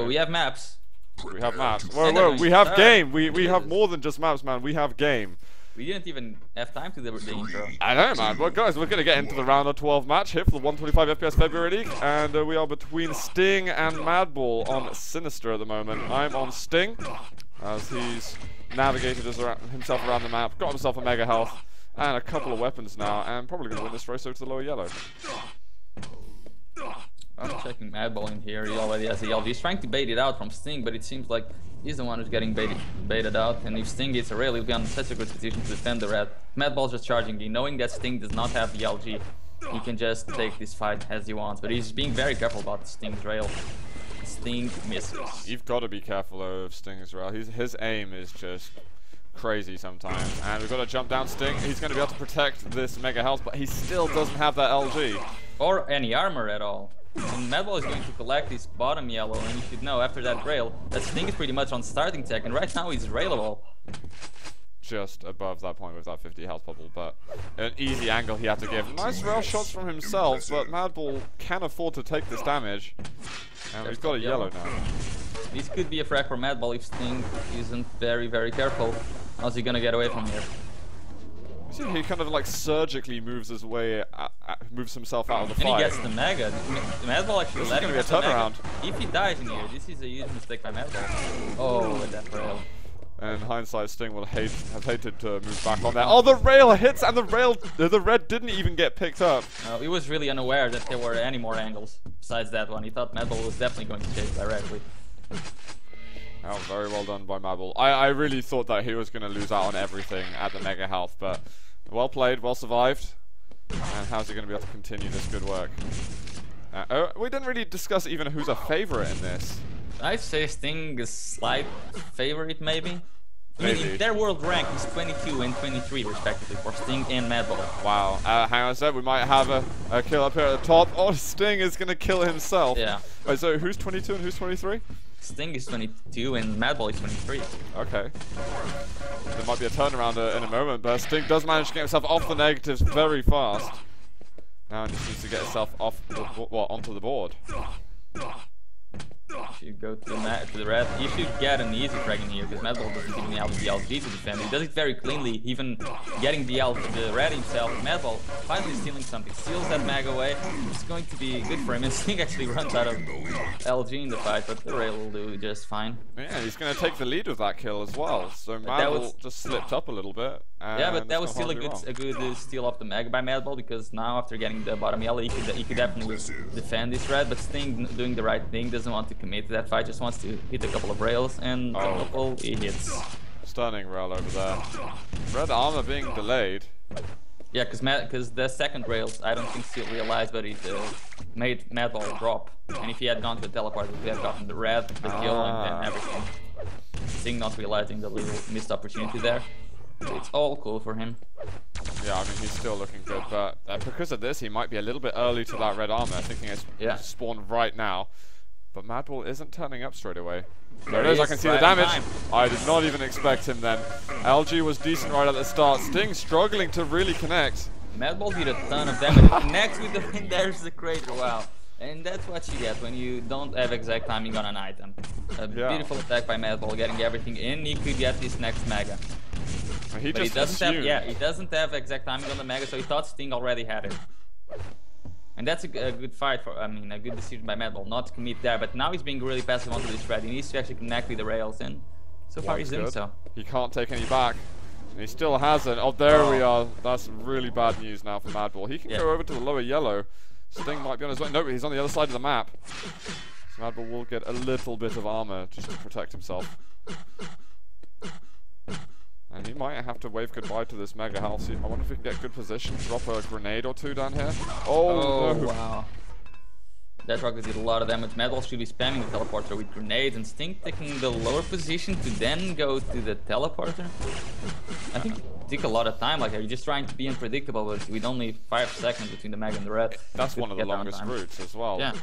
we have maps. We have maps. Whoa, we have game. We have more than just maps, man. We have game. We didn't even have time to do the intro. I know, man. Well, guys, we're going to get into the round of 12 match here for the 125 FPS February League. And we are between Sting and Madball on Sinister at the moment. I'm on Sting, as he's navigated himself around the map, got himself a mega health, and a couple of weapons now, and probably going to win this race over to the lower yellow. I'm checking Madball in here. He already has the LG. He's trying to bait it out from Sting, but it seems like he's the one who's getting baited out. And if Sting gets a rail, he'll be on such a good position to defend the red. Madball's just charging in, knowing that Sting does not have the LG. He can just take this fight as he wants, but he's being very careful about Sting's rail. Sting misses. You've got to be careful of Sting's rail. His aim is just crazy sometimes. And we've got to jump down Sting. He's going to be able to protect this mega health, but he still doesn't have that LG. Or any armor at all. And Madball is going to collect this bottom yellow, and you should know after that rail that Sting is pretty much on starting tech, and right now he's railable. Just above that point with that 50 health bubble, but an easy angle he had to give. Nice rail shots from himself, but Madball can afford to take this damage. And we've got a yellow now. This could be a frag for Madball if Sting isn't very, very careful. How's he gonna get away from here? See, he kind of like surgically moves his way, moves himself out of the fight. And he gets the mega. Madball actually let him get the turnaround. If he dies in here, this is a huge mistake by Madball. Oh, with that rail. And in hindsight, Sting would have hated to move back on that. Oh, the rail hits, and the red didn't even get picked up. He was really unaware that there were any more angles besides that one. He thought Madball was definitely going to chase directly. Oh, very well done by Madball. I really thought that he was going to lose out on everything at the mega health, but well played, well survived. And how's he going to be able to continue this good work? We didn't really discuss even who's a favorite in this. I'd say Sting is slight favorite, maybe. Maybe. I mean, their world rank is 22 and 23 respectively for Sting and Madball. Wow. Hang on a sec, we might have a kill up here at the top. Oh, Sting is going to kill himself. Yeah. Wait, so who's 22 and who's 23? Sting is 22 and Madball is 23. Okay. There might be a turnaround in a moment, but Sting does manage to get himself off the negatives very fast. Now he just needs to get himself off onto the board. You should go to the red. You should get an easy frag in here because Madball doesn't even have the LG to defend. He does it very cleanly, even getting the red himself. Madball finally stealing something, steals that mag away. It's going to be good for him. And Sting actually runs out of LG in the fight, but the rail will do just fine. Yeah, he's going to take the lead with that kill as well. So Madball just slipped up a little bit. Yeah, but that was still a good steal off the mag by Madball because now after getting the bottom yellow, he could definitely defend this red. But Sting doing the right thing, doesn't want to commit to that fight, just wants to hit a couple of rails, and he hits. Stunning rail over there. Red armor being delayed. Yeah, because the second rails, I don't think still realized, but it made Madball drop. And if he had gone to the teleport, he would have gotten the red, the kill, and then everything. Sting not realizing the little missed opportunity there. It's all cool for him. Yeah, I mean, he's still looking good, but because of this, he might be a little bit early to that red armor, thinking it's spawned right now. But Madball isn't turning up straight away. There it is, I can see the damage. I did not even expect him then. LG was decent right at the start. Sting struggling to really connect. Madball did a ton of damage. Connects with the win, there's the crater, wow. And that's what you get when you don't have exact timing on an item. A beautiful attack by Madball, getting everything in. He could get this next mega. But he doesn't have exact timing on the mega, so he thought Sting already had it. And that's a good fight for, a good decision by Madball not to commit there. But now he's being really passive onto this red. He needs to actually connect with the rails, and so far he's doing so. He can't take any back. And he still hasn't. Oh, there we are. That's really bad news now for Madball. He can go over to the lower yellow. Sting might be on his way. No, he's on the other side of the map. So Madball will get a little bit of armor just to protect himself. And he might have to wave goodbye to this mega health. I wonder if we can get good position, drop a grenade or two down here. Oh no. Wow. That rocket did a lot of damage. Madball should be spamming the teleporter with grenades, and Sting taking the lower position to then go to the teleporter. I think it took a lot of time like that. You're just trying to be unpredictable, but with only 5 seconds between the mag and the red. That's one of the longest routes as well. Yeah.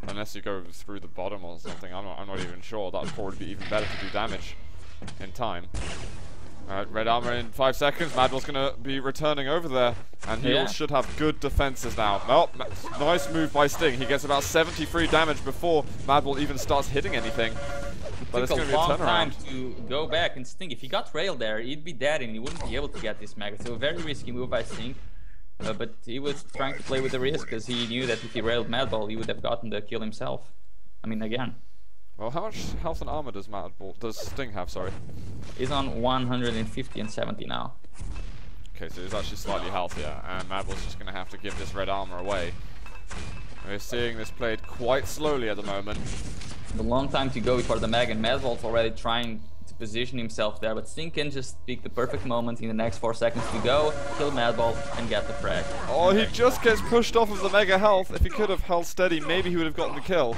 Unless you go through the bottom or something, I'm not even sure. That would probably be even better to do damage in time. Alright, red armor in 5 seconds. Madball's going to be returning over there. And he should have good defenses now. Well, nice move by Sting. He gets about 73 damage before Madball even starts hitting anything. But it's going to be a long turnaround. Time to go back and Sting. If he got railed there, he'd be dead and he wouldn't be able to get this mega. So a very risky move by Sting. But he was trying to play with the risk because he knew that if he railed Madball, he would have gotten the kill himself. I mean, again. Well, how much health and armor does Sting have, sorry? He's on 150 and 70 now. Okay, so he's actually slightly healthier, and Madball's just going to have to give this red armor away. We're seeing this played quite slowly at the moment. A long time to go before the Meg, and Madball's already trying to position himself there, but Sting can just pick the perfect moment in the next 4 seconds to go, kill Madball, and get the frag. Oh, he just gets pushed off of the mega health. If he could have held steady, maybe he would have gotten the kill.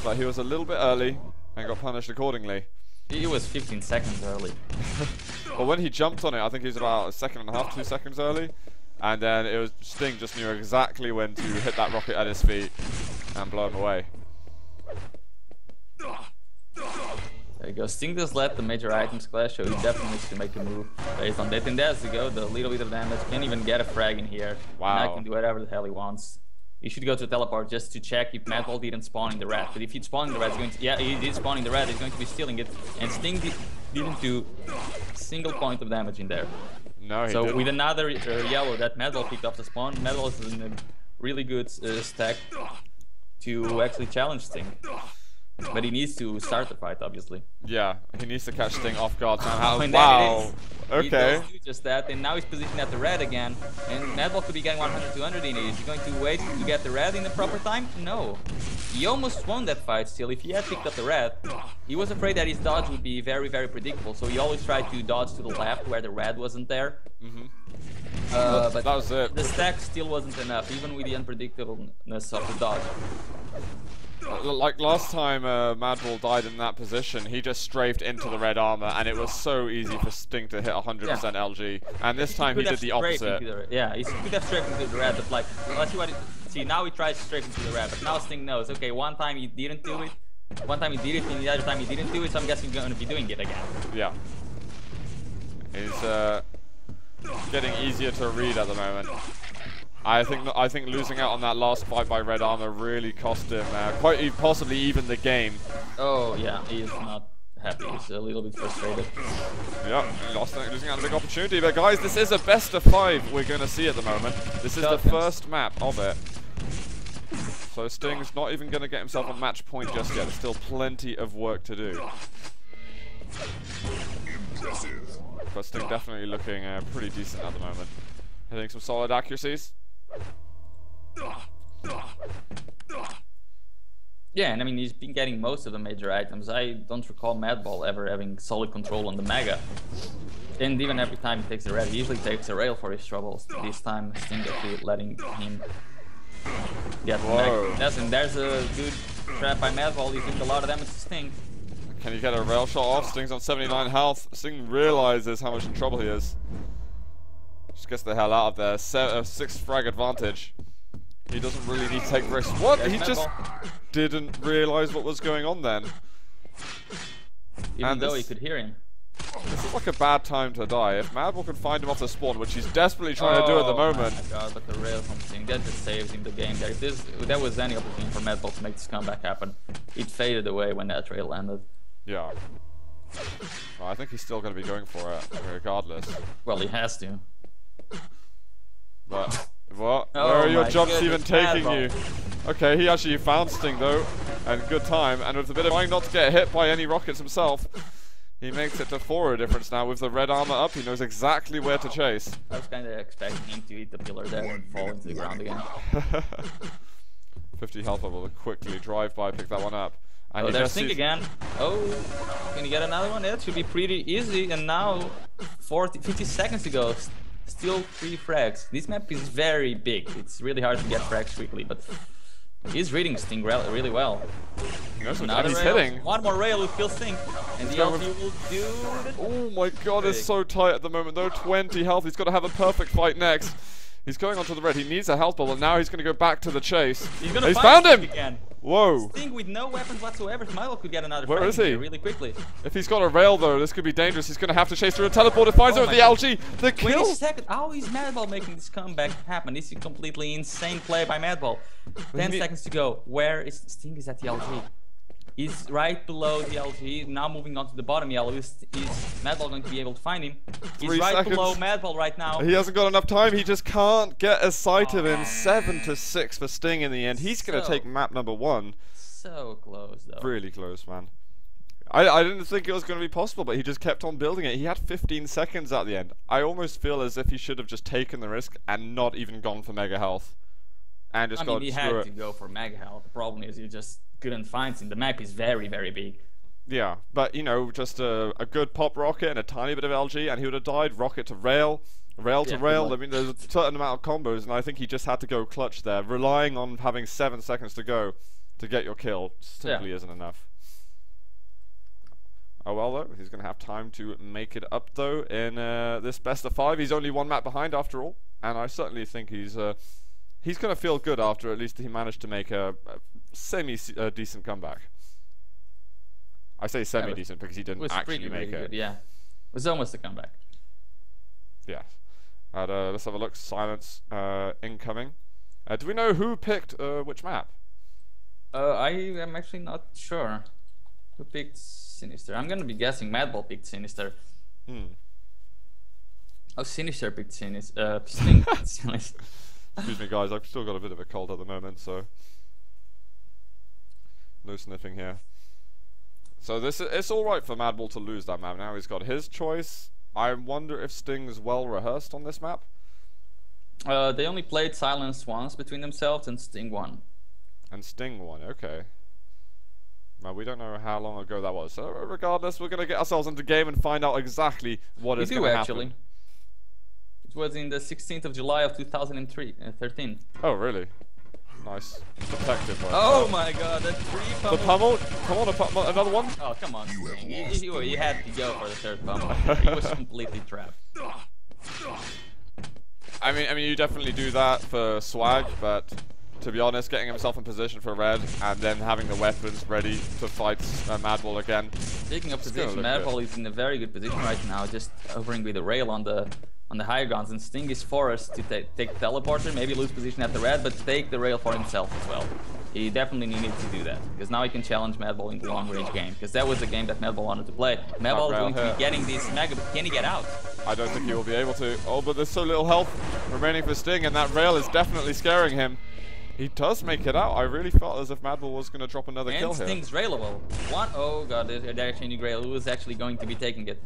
But he was a little bit early and got punished accordingly. He was 15 seconds early. Well, when he jumped on it, I think he was about 1.5 seconds, 2 seconds early. And then it was Sting just knew exactly when to hit that rocket at his feet and blow him away. There you go. Sting does let the major items clash, so he definitely needs to make a move based on that. And there's the go, the little bit of damage. Can't even get a frag in here. Wow. And I can do whatever the hell he wants. He should go to teleport just to check if Madball didn't spawn in the red. But if he'd spawn in the red, he's going to, yeah, he did spawn in the red, he's going to be stealing it. And Sting didn't do a single point of damage in there. No, he so didn't. With another yellow that Madball picked off the spawn, Madball is in a really good stack to actually challenge Sting. But he needs to start the fight, obviously. Yeah, he needs to catch Sting off guard somehow. And Wow. Okay. He does do just that, and now he's positioned at the red again. And Madball could be getting 100, 200 in it. Is he going to wait to get the red in the proper time? No. He almost won that fight still. If he had picked up the red, he was afraid that his dodge would be very, very predictable. So he always tried to dodge to the left where the red wasn't there. But that was it. The stack still wasn't enough, even with the unpredictableness of the dodge. Like last time Madball died in that position, he just strafed into the red armor, and it was so easy for Sting to hit 100% LG. And this time he did the opposite. Yeah, he could have strafed into the red, but like, let's see what it... See, now he tries to strafe into the red, but now Sting knows, okay, one time he didn't do it, one time he did it, and the other time he didn't do it, so I'm guessing he's going to be doing it again. Yeah. He's getting easier to read at the moment. I think losing out on that last fight by red armor really cost him quite possibly even the game. Oh yeah, he is not happy. He's a little bit frustrated. Yeah, losing out on a big opportunity. But guys, this is a best of 5 we're going to see at the moment. This is the first map of it. So Sting's not even going to get himself on match point just yet. There's still plenty of work to do. But Sting definitely looking pretty decent at the moment. Hitting some solid accuracies. Yeah, and I mean, he's been getting most of the major items. I don't recall Madball ever having solid control on the Mega. And even every time he takes a rail, he usually takes a rail for his troubles. This time, Sting actually letting him get the Mega. Yes, and there's a good trap by Madball. He's doing a lot of damage to Sting. Can he get a rail shot off? Sting's on 79 health. Sting realizes how much in trouble he is. Just gets the hell out of there. 6 frag advantage. He doesn't really need to take risks. What? He just didn't realize what was going on then. Even though he could hear him. This is like a bad time to die. If Madball can find him off the spawn, which he's desperately trying to do at the moment. Oh my god, but the rail from Sting, that just saves him the game there. If there was any opportunity for Madball to make this comeback happen, it faded away when that rail landed. Yeah. Well, I think he's still going to be going for it, regardless. Well, he has to. But, what? Where are your jumps even taking you? Okay, he actually found Sting though, and good time, and with a bit of trying not to get hit by any rockets himself, he makes it to 4 difference now. With the red armor up, he knows exactly where to chase. I was kind of expecting him to hit the pillar there and fall into the ground again. 50 health level, quickly drive by, pick that one up. And there's Sting again. Oh, can you get another one? That should be pretty easy. And now, 50 seconds to go. Still 3 frags. This map is very big. It's really hard to get frags quickly, but he's reading Sting really well. And he's hitting. One more rail will kill Sting, and the LT will do it. Oh my god, it's so tight at the moment though. 20 health. He's got to have a perfect fight next. He's going onto the red. He needs a health bubble, and now he's going to go back to the chase. He's found him! Again. Whoa. Sting with no weapons whatsoever. Madball could get another Where frag is he? here really quickly. If he's got a rail though, this could be dangerous. He's going to have to chase through a teleport. It finds over the LG. The 20 kill. seconds. How is Madball making this comeback happen? This is a completely insane play by Madball. 10 seconds to go. Where is Sting? Is at the LG. He's right below the LG. Now moving on to the bottom yellow. Is Madball going to be able to find him? He's 3 right seconds. below Madball right now. He hasn't got enough time. He just can't get a sight of him. 7-6 for Sting in the end. He's going to take map number 1. So close though. Really close, man. I didn't think it was going to be possible, but he just kept on building it. He had 15 seconds at the end. I almost feel as if he should have just taken the risk and not even gone for mega health. And just he had to go for mega health. The problem is you just couldn't find him. The map is very, very big. Yeah, but you know, just a good pop rocket and a tiny bit of LG, and he would have died. Rocket to rail, rail to rail. I mean, there's a certain amount of combos, and I think he just had to go clutch there, relying on having 7 seconds to go to get your kill. Simply isn't enough. Oh well, though, he's going to have time to make it up, though, in this best of 5. He's only 1 map behind after all, and I certainly think he's going to feel good after at least he managed to make a semi-decent comeback. I say semi-decent because he didn't actually make it. Good, yeah. It was almost a comeback. Yeah. Let's have a look. Silence incoming. Do we know who picked which map? I am actually not sure. Who picked Sinister? I'm going to be guessing Madball picked Sinister. Oh, Sinister picked Sinister. Sting picked Sinister. Excuse me, guys. I've still got a bit of a cold at the moment, so no sniffing here. So it's all right for Madball to lose that map. Now he's got his choice. I wonder if Sting's well rehearsed on this map. They only played Silence once between themselves, and Sting won. And Sting won. Okay. Now we don't know how long ago that was. So regardless, we're gonna get ourselves into game and find out exactly what is going to happen. Actually. It was in the 16th of July of 2013. Oh, really? Nice. Protective. Oh my god, that 3 pummel. The pummel? Come on, another one? Oh, come on. You had to go for the 3rd pummel. He was completely trapped. I mean, you definitely do that for swag, but to be honest, getting himself in position for red and then having the weapons ready to fight Madball again. Speaking of position, Madball is in a very good position right now, just hovering with the rail on the higher grounds, and Sting is forced to take the teleporter, maybe lose position at the red, but take the rail for himself as well. He definitely needed to do that, because now he can challenge Madball in the long-range game, because that was the game that Madball wanted to play. Madball is going to be getting this mega, but can he get out? I don't think he will be able to. Oh, but there's so little health remaining for Sting, and that rail is definitely scaring him. He does make it out. I really felt as if Madball was going to drop another kill here. And Sting's railable. Oh god, there's actually a new rail. Who is actually going to be taking it?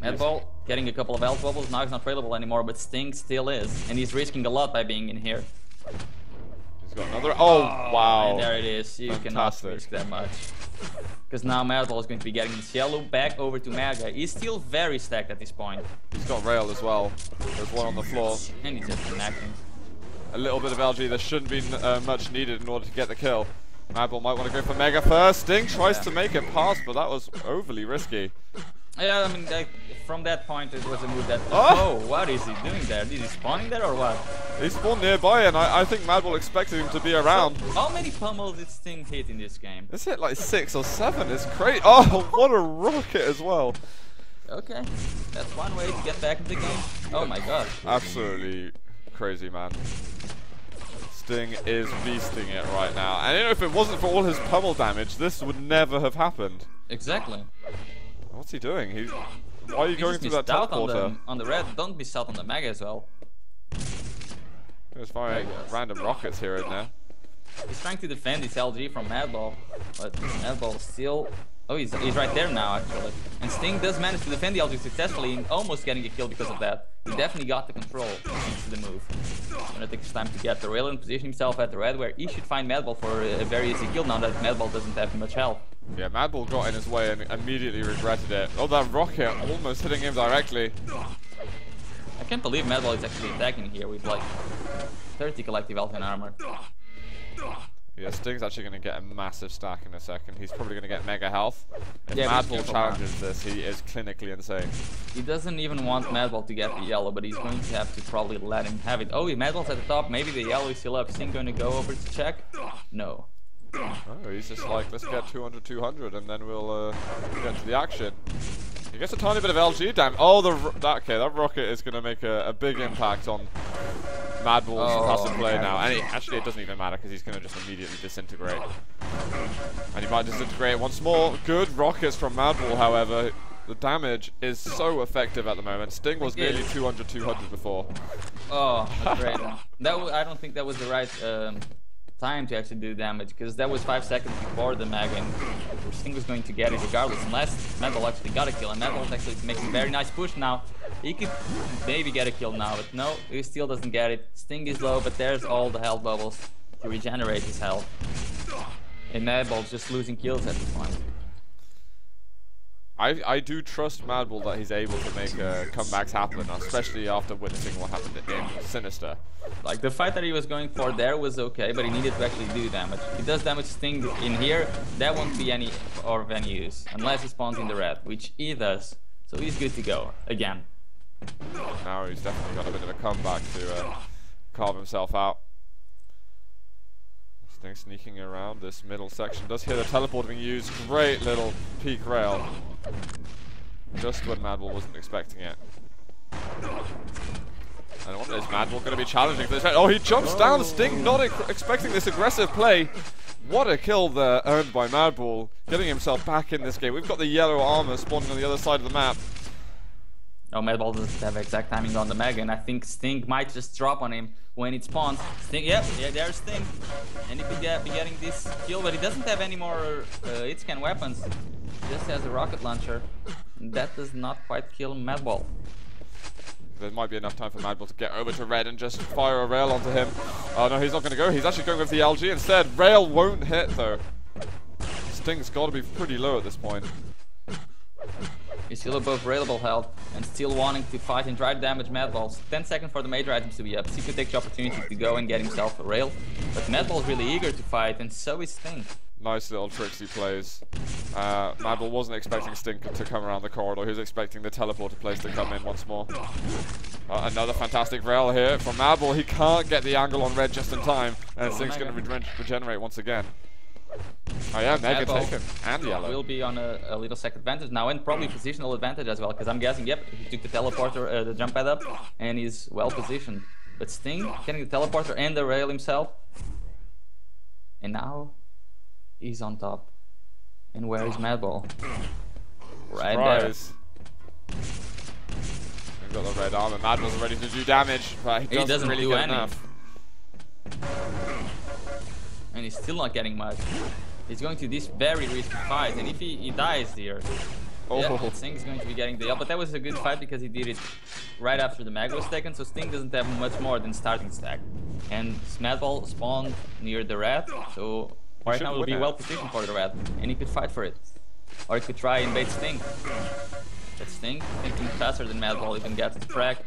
Madball getting a couple of health bubbles. Now he's not railable anymore, but Sting still is. And he's risking a lot by being in here. He's got another. Oh, wow. And there it is. You cannot risk that much. Because now Madball is going to be getting his yellow back over to Mega. He's still very stacked at this point. He's got rail as well. There's one on the floor. And he's just connecting. A little bit of LG. There shouldn't be much needed in order to get the kill. Madball might want to go for Mega first. Sting tries to make it past, but that was overly risky. Yeah, I mean, from that point, it was a move that... Oh, what is he doing there? Is he spawning there or what? He spawned nearby, and I think Madball expected him to be around. So, how many pummels did Sting hit in this game? It's hit like 6 or 7. It's crazy. Oh, what a rocket as well. Okay, that's one way to get back into the game. Oh my god. Absolutely crazy, man. Sting is beasting it right now. And you know, if it wasn't for all his pummel damage, this would never have happened. Exactly. What's he doing? Why are you going through that teleporter? On the red, don't miss out on the Mega as well. There's firing random rockets here and there. He's trying to defend his LG from Madball, but Madball still... Oh, he's right there now, actually. And Sting does manage to defend the LG successfully, and almost getting a kill because of that. He definitely got the control to the move. And it takes time to get the rail and position himself at the red, where he should find Madball for a very easy kill now that Madball doesn't have much health. Yeah, Madball got in his way and immediately regretted it. Oh, that rocket almost hitting him directly. I can't believe Madball is actually attacking here with like 30 collective health and armor. Yeah, Sting's actually going to get a massive stack in a second. He's probably going to get mega health. If yeah, Madball challenges this, he is clinically insane. He doesn't even want Madball to get the yellow, but he's going to have to probably let him have it. Oh, Madball's at the top. Maybe the yellow is still up. Sting going to go over to check? No. Oh, he's just like, let's get 200, 200, and then we'll get to the action. He gets a tiny bit of LG damage. Oh, okay, that rocket is going to make a big impact on Madball's passive play now. And actually, it doesn't even matter because he's going to just immediately disintegrate. And he might disintegrate once more. Good rockets from Madball, however. The damage is so effective at the moment. Sting was nearly 200, 200 before. Oh, that's great. I don't think that was the right time to actually do damage, because that was 5 seconds before the mag, and Sting was going to get it regardless, unless Madball actually got a kill. And Madball is actually making a very nice push now. He could maybe get a kill now, but no, he still doesn't get it. Sting is low, but there's all the health bubbles to regenerate his health. And Madball's just losing kills at this point. I do trust Madball that he's able to make comebacks happen, especially after witnessing what happened in Sinister. Like, the fight that he was going for there was okay, but he needed to actually do damage. If he does damage Sting in here, that won't be any of any use, unless he spawns in the red, which he does. So he's good to go, again. Now he's definitely got a bit of a comeback to carve himself out. Sting sneaking around this middle section. Does hear the teleport being used. Great little peak rail. Just when Madball wasn't expecting it. And what is Madball going to be challenging for this? Oh, he jumps down. Sting not expecting this aggressive play. What a kill there earned by Madball, getting himself back in this game. We've got the yellow armor spawning on the other side of the map. Oh, Madball doesn't have exact timing on the Mega, and I think Sting might just drop on him when it spawns. Sting, yeah, there's Sting. And he could be getting this kill, but he doesn't have any more hit scan weapons. He just has a rocket launcher. That does not quite kill Madball. There might be enough time for Madball to get over to Red and just fire a rail onto him. Oh no, he's not going to go. He's actually going with the LG instead. Rail won't hit though. Sting's got to be pretty low at this point. He's still above railable health and still wanting to fight and try to damage Madball. 10 seconds for the major items to be up. He could take the opportunity to go and get himself a rail. But Madball's really eager to fight, and so is Sting. Nice little tricks he plays. Madball wasn't expecting Sting to come around the corridor. He was expecting the teleporter place to come in once more. Another fantastic rail here from Madball. He can't get the angle on Red just in time, and Sting's going to regenerate once again. Oh yeah, Mega taken, and yellow. Will be on a little second advantage now, and probably positional advantage as well, because I'm guessing, yep, he took the teleporter, the jump pad up, and he's well positioned. But Sting getting the teleporter and the rail himself, and now he's on top. And where is Madball? Right Surprise. There. We've got the red armor. Madball's ready to do damage, but he doesn't really do enough. And he's still not getting much. He's going to this very risky fight, and if he dies here, yeah, Sting's going to be getting the up. But that was a good fight because he did it right after the mag was taken, so Sting doesn't have much more than starting stack. And Madball spawned near the red, so right now will be well positioned for the red, and he could fight for it. Or he could try and bait Sting. But Sting, thinking faster than Madball, even gets the frag.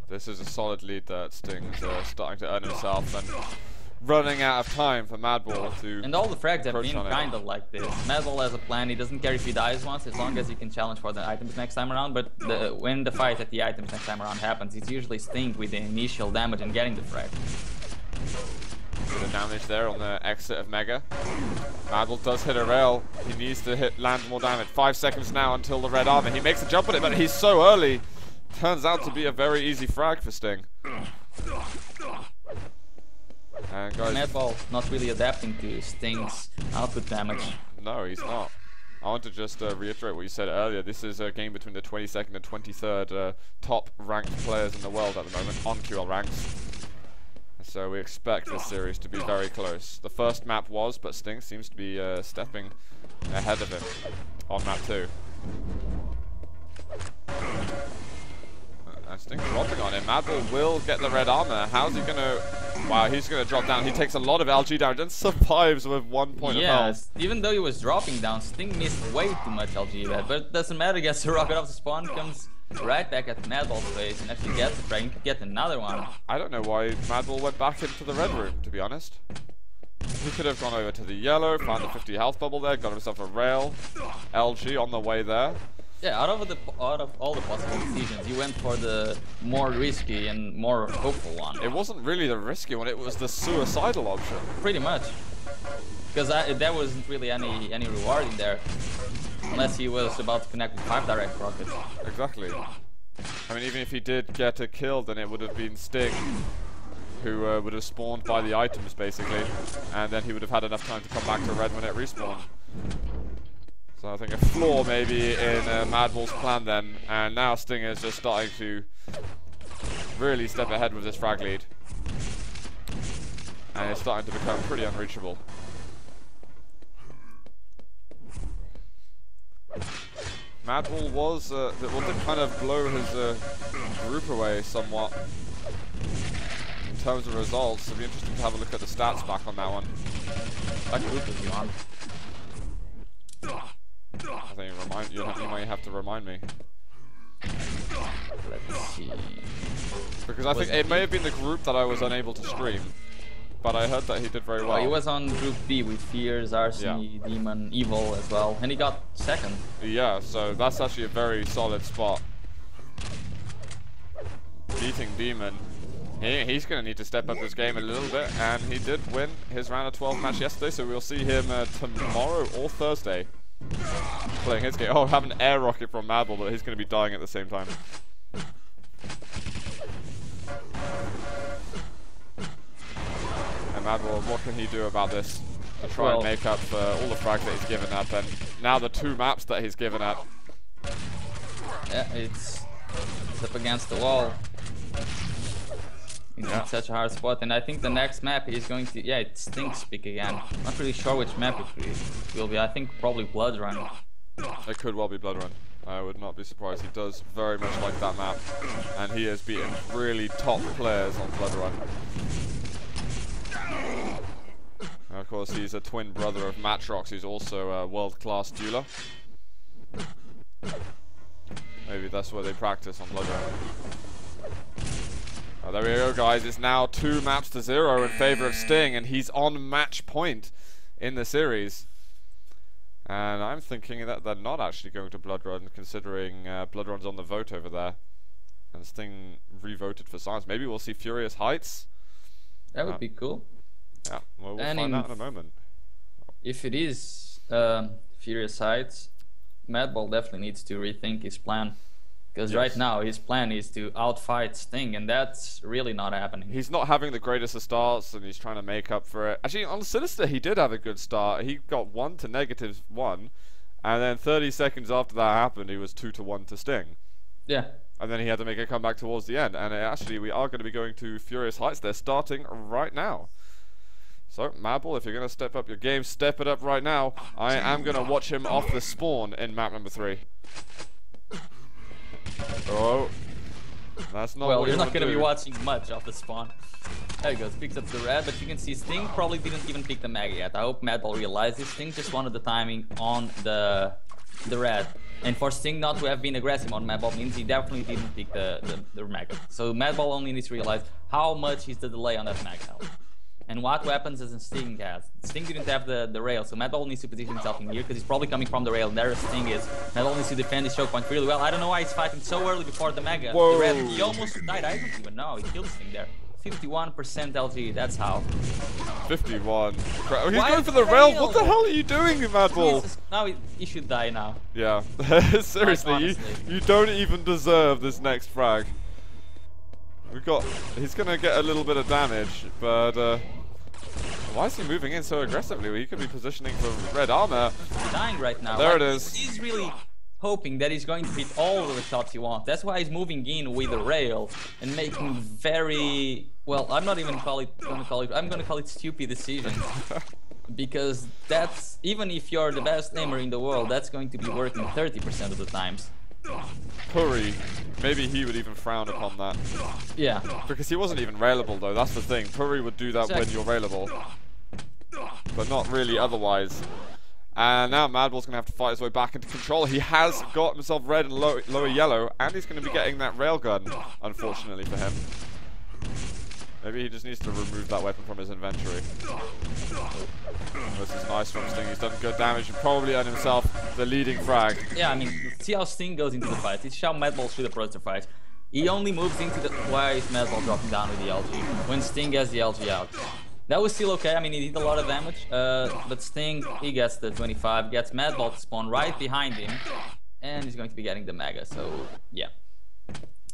This is a solid lead that Sting's starting to earn himself, and running out of time for Madball to. And all the frags have been kind of like this. Madball has a plan. He doesn't care if he dies once, as long as he can challenge for the items next time around. But when the fight at the items next time around happens, it's usually Sting with the initial damage and getting the frag. The damage there on the exit of Mega. Madball does hit a rail. He needs to land more damage. 5 seconds now until the red armor. He makes a jump on it, but he's so early. Turns out to be a very easy frag for Sting. And guys, Madball not really adapting to Sting's output damage. No, he's not. I want to just reiterate what you said earlier. This is a game between the 22nd and 23rd top ranked players in the world at the moment on QL ranks. So we expect this series to be very close. The first map was, but Sting seems to be stepping ahead of him on map 2. And Sting dropping on him. Madball will get the red armor. How's he gonna? Wow, he's gonna drop down. He takes a lot of LG damage and survives with 1 point of health. Even though he was dropping down, Sting missed way too much LG there. But it doesn't matter. Gets the rocket off the spawn, comes right back at Madball's face, and actually gets the frag. He could get another one. I don't know why Madball went back into the red room, to be honest. He could have gone over to the yellow, found the 50 health bubble there, got himself a rail, LG on the way there. Yeah, out of all the possible decisions, you went for the more risky and more hopeful one. It wasn't really the risky one, it was the suicidal option. Pretty much. Because there wasn't really any reward in there. Unless he was about to connect with 5 direct rockets. Exactly. I mean, even if he did get a kill, then it would have been Sting, who would have spawned by the items, basically. And then he would have had enough time to come back to red when it respawned. So I think a flaw maybe in Madball's plan then. And now Sting is just starting to really step ahead with this frag lead. And it's starting to become pretty unreachable. Madball was, did kind of blow his group away somewhat in terms of results. It'll be interesting to have a look at the stats back on that one. What group is he on? I think you might have to remind me. Let's see. Because I think it may have been the group that I was unable to stream. But I heard that he did very well. Oh, he was on Group B with Fears, Arseny, Demon, Evil as well. And he got 2nd. Yeah, so that's actually a very solid spot. Beating Demon. He's going to need to step up his game a little bit. And he did win his round of 12 match yesterday. So we'll see him tomorrow or Thursday playing his game. Oh, have an air rocket from Madball, but he's going to be dying at the same time. Madball, what can he do about this to try and make up for all the frags that he's given up, and now the 2 maps that he's given up? Yeah, it's up against the wall. It's such a hard spot, and I think the next map is going to, it's Sting's pick again. Not really sure which map it will be. I think probably Blood Run. It could well be Blood Run. I would not be surprised. He does very much like that map, and he has beaten really top players on Blood Run. And of course, he's a twin brother of Matrox, who's also a world-class dueler. Maybe that's where they practice on Blood Run. Oh, there we go, guys. It's now 2 maps to 0 in favor of Sting, and he's on match point in the series. And I'm thinking that they're not actually going to Blood Run, considering Blood Run's on the vote over there. And Sting re-voted for Science. Maybe we'll see Furious Heights. That would be cool. Yeah, well, we'll find out in a moment. If it is Furious Heights, Madball definitely needs to rethink his plan. Because right now his plan is to outfight Sting, and that's really not happening. He's not having the greatest of starts, and he's trying to make up for it. Actually, on Sinister, he did have a good start. He got 1 to -1, and then 30 seconds after that happened, he was 2 to 1 to Sting. Yeah. And then he had to make a comeback towards the end. And actually, we are going to be going to Furious Heights. They're starting right now. So, Madball, if you're going to step up your game, step it up right now. I am going to watch him off the spawn in map number 3. Oh, that's not well, what you're not going to do. be watching much off the spawn. There he goes, picks up the red, but you can see Sting probably didn't even pick the mag yet. I hope Madball realizes Sting just wanted the timing on the red. And for Sting not to have been aggressive on Madball means he definitely didn't pick the mag. So Madball only needs to realize how much is the delay on that mag health. And what weapons does Sting has? Sting didn't have the rail, so Madball needs to position himself in here because he's probably coming from the rail. There Sting is. Madball needs to defend his choke point really well. I don't know why he's fighting so early before the mega. The red, he almost died. I don't even know. He killed Sting there. 51% LG, that's how. 51. Oh, he's going for the rail. What the hell are you doing, Madball? Now he should die now. Yeah. Seriously, you don't even deserve this next frag. He's gonna get a little bit of damage, but why is he moving in so aggressively? Well, he could be positioning for red armor. He's dying right now. There it is. He's really hoping that he's going to hit all of the shots he wants. That's why he's moving in with the rail and making very, well, I'm not even gonna call it stupid decisions. Because that's, even if you're the best aimer in the world, that's going to be working 30% of the times. Puri, maybe he would even frown upon that. Yeah. Because he wasn't even railable though, that's the thing. Puri would do that when you're railable. But not really otherwise. And now Madball's going to have to fight his way back into control. He has got himself red and lower yellow, and he's going to be getting that railgun, unfortunately for him. Maybe he just needs to remove that weapon from his inventory. This is nice from Sting. He's done good damage and probably earned himself the leading frag. Yeah, I mean, see how Sting goes into the fight. It's how Madball should approach the fight. He only moves into the... Why is Madball dropping down with the LG? When Sting has the LG out. That was still okay. I mean, he did a lot of damage. But Sting, he gets the 25, gets Madball to spawn right behind him, and he's going to be getting the Mega. So yeah.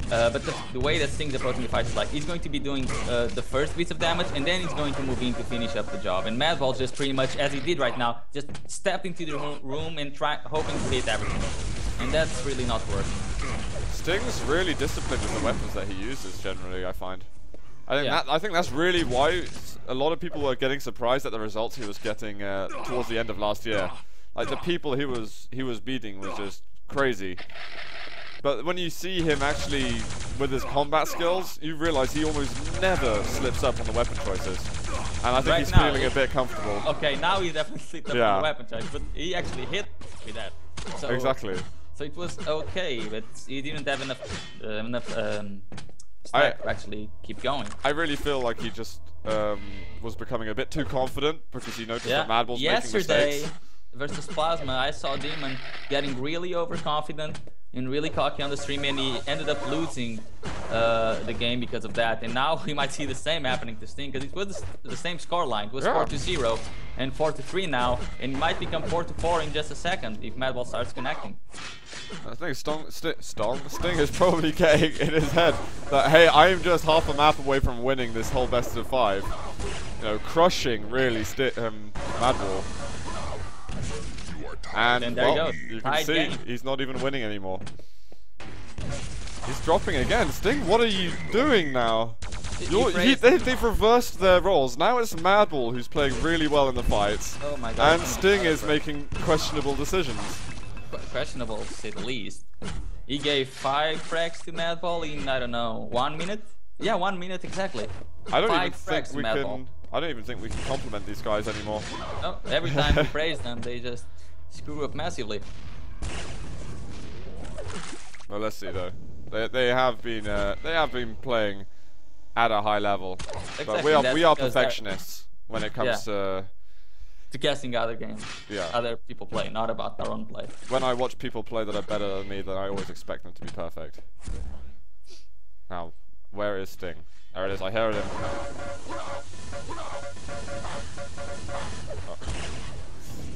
But the way that Sting's approaching the fight is like he's going to be doing the first bits of damage, and then he's going to move in to finish up the job. And Madball just pretty much, as he did right now, just stepped into the room and hoping to hit everything. And that's really not working. Sting's really disciplined with the weapons that he uses generally, I find. I think that's really why a lot of people were getting surprised at the results he was getting towards the end of last year. Like the people he was beating was just crazy. But when you see him actually with his combat skills, you realize he almost never slips up on the weapon choices. And I think he's feeling a bit comfortable. Okay, now he definitely slipped up on the weapon choice, but he actually hit with that. So, exactly. So it was okay, but he didn't have enough strength to actually keep going. I really feel like he just was becoming a bit too confident because he noticed that Madball's making mistakes. Yesterday versus Plasma, I saw Demon getting really overconfident and really cocky on the stream, and he ended up losing the game because of that. And now we might see the same happening to Sting, because it was the same scoreline. It was 4-0 and 4-3 now, and it might become 4-4 in just a second if Madball starts connecting. I think Sting is probably getting in his head that, hey, I'm just half a map away from winning this whole best of 5. You know, crushing really Madball. And there well, you can see he's not even winning anymore. He's dropping again. Sting, what are you doing now? They've reversed their roles. Now it's Madball who's playing really well in the fights. Oh my God, and Sting is making questionable decisions. Questionable, to say the least. He gave 5 frags to Madball in, I don't know, 1 minute? Yeah, 1 minute exactly. I don't even think we can compliment these guys anymore. No, every time we praise them, they just screw up massively. Well, let's see though. They have been playing at a high level, but we are perfectionists when it comes to guessing other games. Other people play, not about our own play. When I watch people play that are better than me, then I always expect them to be perfect. Now, where is Sting? There it is. I heard him.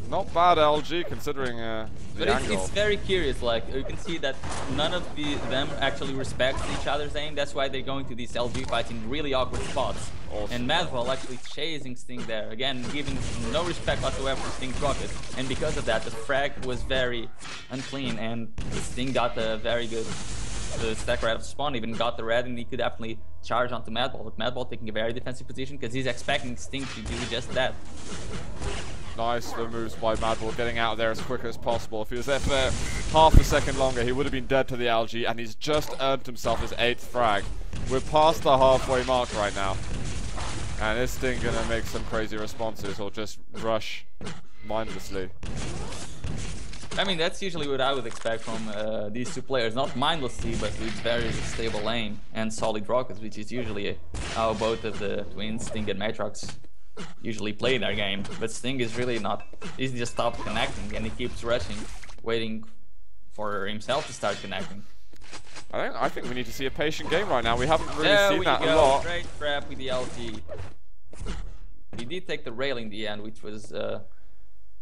Not bad, LG, considering the angle. It's very curious. Like you can see that none of them actually respects each other's aim. That's why they're going to these LG fights in really awkward spots. Awesome. And Madball actually chasing Sting there again, giving no respect whatsoever to Sting's rocket. And because of that, the frag was very unclean, and Sting got a very good stack right of spawn. Even got the red, and he could definitely charge onto Madball. But Madball taking a very defensive position because he's expecting Sting to do just that. Nice the moves by Madball, getting out of there as quick as possible. If he was there for half a second longer, he would have been dead to the algae, and he's just earned himself his 8th frag. We're past the halfway mark right now. And is Sting gonna make some crazy responses or just rush mindlessly? I mean, that's usually what I would expect from these two players. Not mindlessly, but with very stable aim and solid rockets, which is usually how both of the twins, Sting and Matrox, usually play their game. But Sting is really not. He's just stopped connecting, and he keeps rushing, waiting for himself to start connecting. I think we need to see a patient game right now. We haven't really seen that a lot. Great trap with the LT. He did take the rail in the end, which was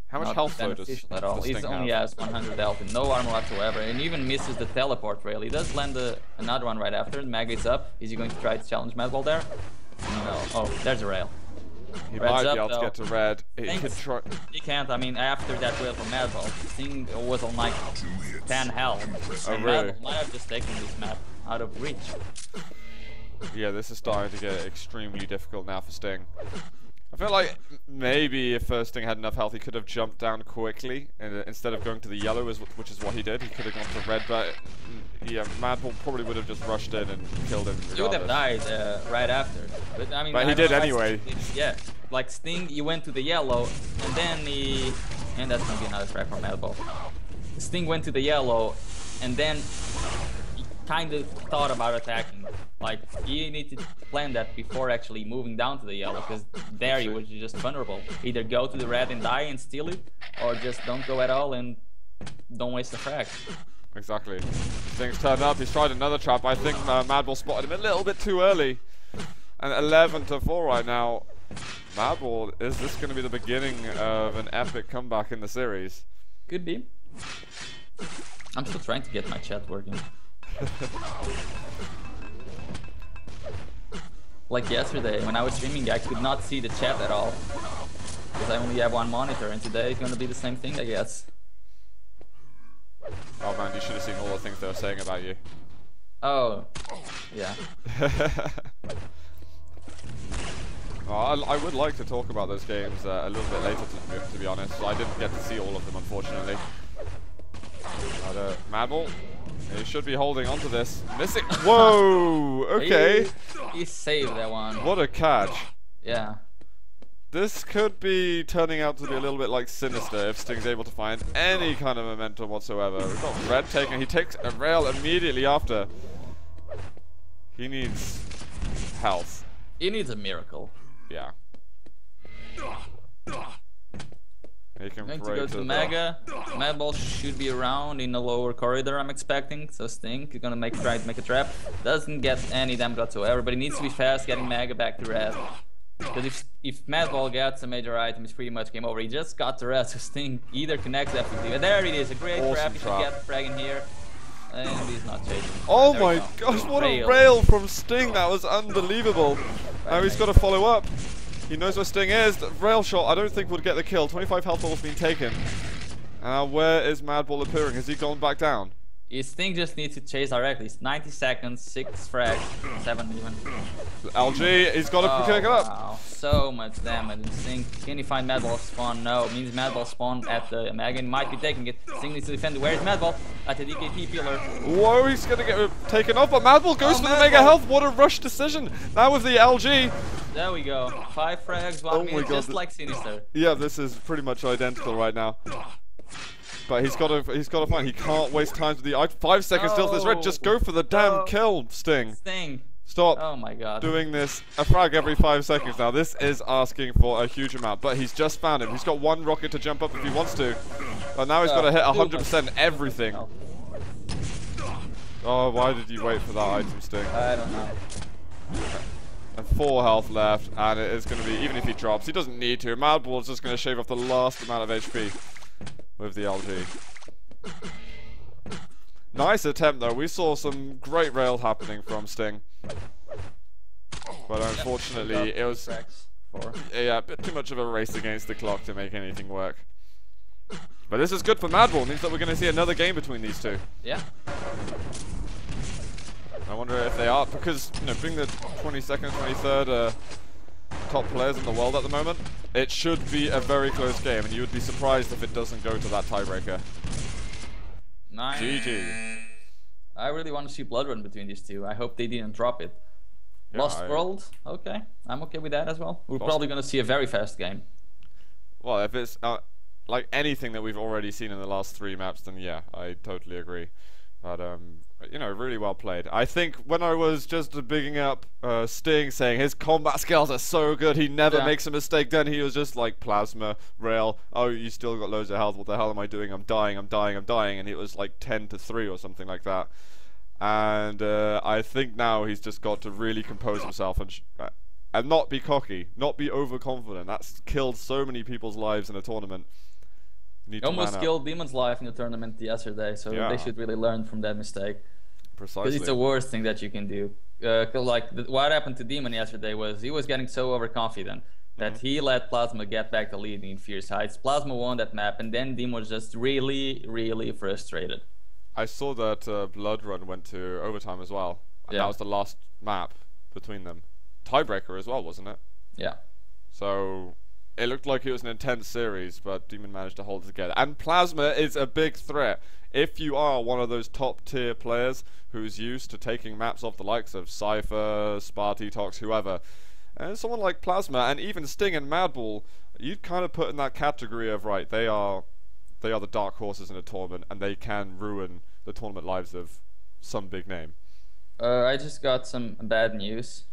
how much health though does at all. He only has 100 health and no armor whatsoever, and even misses the teleport rail. He does land another one right after. Mega is up. Is he going to try to challenge Madball there? No. Oh, there's a rail. He might be able to get to red. He can't. I mean, after that rail from Madball, Sting was on like 10 health. Oh, and really? Madball might have just taken this map out of reach. Yeah, this is starting to get extremely difficult now for Sting. I feel like maybe if Sting had enough health, he could have jumped down quickly instead of going to the yellow, which is what he did. He could have gone to red, but yeah, Madball probably would have just rushed in and killed him regardless. He would have died right after. But I mean, he did anyway. Yeah, like Sting, he went to the yellow, and then and that's gonna be another frag from Madball. Sting went to the yellow, and then he kind of thought about attacking. Like, he needed to plan that before actually moving down to the yellow, because there he was just vulnerable. Either go to the red and die and steal it, or just don't go at all and don't waste the frag. Exactly. Sting's turned up, he's tried another trap. I think Madball spotted him a little bit too early. And 11-4 right now. Madball, is this going to be the beginning of an epic comeback in the series? Could be. I'm still trying to get my chat working. Like yesterday, when I was streaming, I could not see the chat at all. Because I only have one monitor, and today it's gonna be the same thing, I guess. Oh man, you should have seen all the things they were saying about you. Oh, yeah. Well, I would like to talk about those games a little bit later, to be honest. I didn't get to see all of them, unfortunately. But Madball, he should be holding on to this. Missing. Whoa! Okay. He saved that one. What a catch. Yeah. This could be turning out to be a little bit like Sinister if Sting's able to find any kind of momentum whatsoever. We've got Red taking. He takes a rail immediately after. He needs health. He needs a miracle. Yeah. He can Going to go to Mega. Madball should be around in the lower corridor, I'm expecting. So Sting is gonna try to make a trap. Doesn't get any damage whatsoever, but he needs to be fast getting Mega back to red. Because if Madball gets a major item, it's pretty much game over. He just got the red, so Sting either connects FEB. There it is, a great awesome trap. He should get the frag in here. And he's not chasing. Oh my gosh, what a rail from Sting. That was unbelievable. Now he's got to follow up. He knows where Sting is. The rail shot, I don't think would get the kill. 25 health ball's been taken. Where is Madball appearing? Has he gone back down? Sting just needs to chase directly. It's 90 seconds, 6 frags, 7 even. LG, he's got to pick it up. Wow, so much damage. Sting, can he find Madball spawn? No, it means Madball spawn at the Mega. He might be taking it. Sting needs to defend. Where is Madball? At the DKT pillar. Whoa, he's going to get taken off, but Madball goes for the Mega health. What a rush decision. Now with the LG. There we go. 5 frags, 1 minute, just like Sinister. Yeah, this is pretty much identical right now. But he's got to find. He can't waste time with the 5 seconds till this red. Just go for the damn kill, Sting. Stop. Oh my god. Doing this a frag every 5 seconds now. This is asking for a huge amount. But he's just found him. He's got 1 rocket to jump up if he wants to. But now he's got to hit 100% everything. Oh, why did you wait for that item, Sting? I don't know. And 4 health left, and it is going to be, even if he drops, he doesn't need to. Madball is just going to shave off the last amount of HP with the LG. Nice attempt though. We saw some great rail happening from Sting, but unfortunately it was a bit too much of a race against the clock to make anything work. But this is good for Madball. It means that we're going to see another game between these two. Yeah. I wonder if they are, because being the 22nd, 23rd top players in the world at the moment, it should be a very close game, and you would be surprised if it doesn't go to that tiebreaker. Nice. GG. I really want to see blood run between these two. I hope they didn't drop it. Yeah, Lost World, okay. I'm okay with that as well. We're probably going to see a very fast game. Well, if it's like anything that we've already seen in the last 3 maps, then yeah, I totally agree. But really well played. I think when I was just bigging up Sting, saying his combat skills are so good, he never makes a mistake, then he was just like plasma, rail, oh, you still got loads of health, what the hell am I doing? I'm dying, I'm dying, I'm dying, and it was like 10-3 or something like that. And I think now he's just got to really compose himself and not be cocky, not be overconfident. That's killed so many people's lives in a tournament. Almost killed Demon's life in the tournament yesterday, so they should really learn from that mistake. Precisely. Because it's the worst thing that you can do. What happened to Demon yesterday was he was getting so overconfident that he let Plasma get back the lead in Fierce Heights. Plasma won that map, and then Demon was just really, really frustrated. I saw that Blood Run went to overtime as well. And that was the last map between them. Tiebreaker as well, wasn't it? Yeah. So it looked like it was an intense series, but Demon managed to hold it together. And Plasma is a big threat. If you are one of those top tier players who's used to taking maps off the likes of Cypher, Sparty, Tox, whoever, and someone like Plasma and even Sting and Madball, you'd kind of put in that category of, right, they are the dark horses in a tournament, and they can ruin the tournament lives of some big name. I just got some bad news.